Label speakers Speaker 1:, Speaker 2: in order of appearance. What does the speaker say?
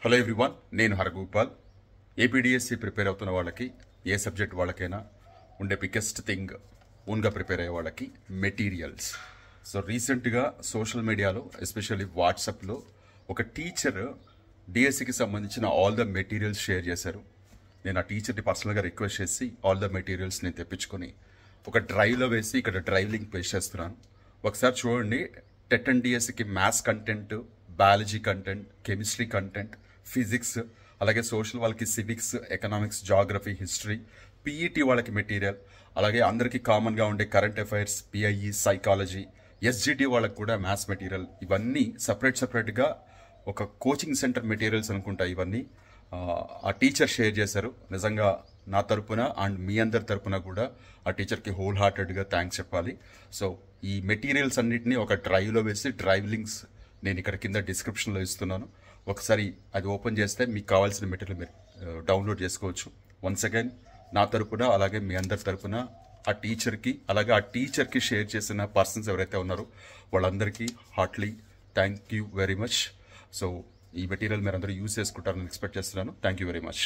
Speaker 1: Hello everyone, నేను Haragopal. APDSC prepare అవుతున్న వాళ్ళకి, ఏ సబ్జెక్ట్ వాళ్ళకైనా ఉండే బిగ్గెస్ట్ థింగ్ ఓన్గా ప్రిపేర్ అయ్యే వాళ్ళకి మెటీరియల్స్. సో రీసెంట్గా సోషల్ మీడియాలో, ఎస్పెషల్లీ వాట్సాప్లో ఒక టీచర్ డిఎస్సికి సంబంధించిన ఆల్ ద మెటీరియల్స్ షేర్ చేశారు. నేను ఆ టీచర్ని పర్సనల్గా రిక్వెస్ట్ చేసి ఆల్ ద మెటీరియల్స్ నేను తెప్పించుకొని ఒక డ్రైవ్లో వేసి ఇక్కడ డ్రైవ్ లింక్ పేస్ట్ చేస్తున్నాను. ఒకసారి చూడండి. టెట్ అండ్ డిఎస్సికి maths content, biology content, chemistry content, physics, అలాగే సోషల్ వాళ్ళకి civics, economics, geography, history, PET వాళ్ళకి మెటీరియల్, అలాగే అందరికీ కామన్గా ఉండే current affairs, PIE, psychology, SGT వాళ్ళకి కూడా మ్యాథ్స్ మెటీరియల్, ఇవన్నీ సపరేట్గా ఒక కోచింగ్ సెంటర్ మెటీరియల్స్ అనుకుంటా. ఇవన్నీ ఆ టీచర్ షేర్ చేశారు. నిజంగా నా తరపున అండ్ మీ అందరి తరపున కూడా ఆ టీచర్కి హోల్ హార్టెడ్గా థ్యాంక్స్ చెప్పాలి. సో ఈ మెటీరియల్స్ అన్నిటినీ ఒక డ్రైవ్లో వేసి డ్రైవ్ లింక్స్ నేను ఇక్కడ కింద డిస్క్రిప్షన్లో ఇస్తున్నాను. ఒకసారి అది ఓపెన్ చేస్తే మీకు కావాల్సిన మెటీరియల్ మీరు డౌన్లోడ్ చేసుకోవచ్చు. వన్స్ అగైన్ నా తరపున, అలాగే మీ అందరి తరపున ఆ టీచర్కి, అలాగే ఆ టీచర్కి షేర్ చేసిన పర్సన్స్ ఎవరైతే ఉన్నారో వాళ్ళందరికీ heartily thank you very much. So ఈ మెటీరియల్ మీరు అందరూ యూజ్ చేసుకుంటారని ఎక్స్పెక్ట్ చేస్తున్నాను. Thank you very much.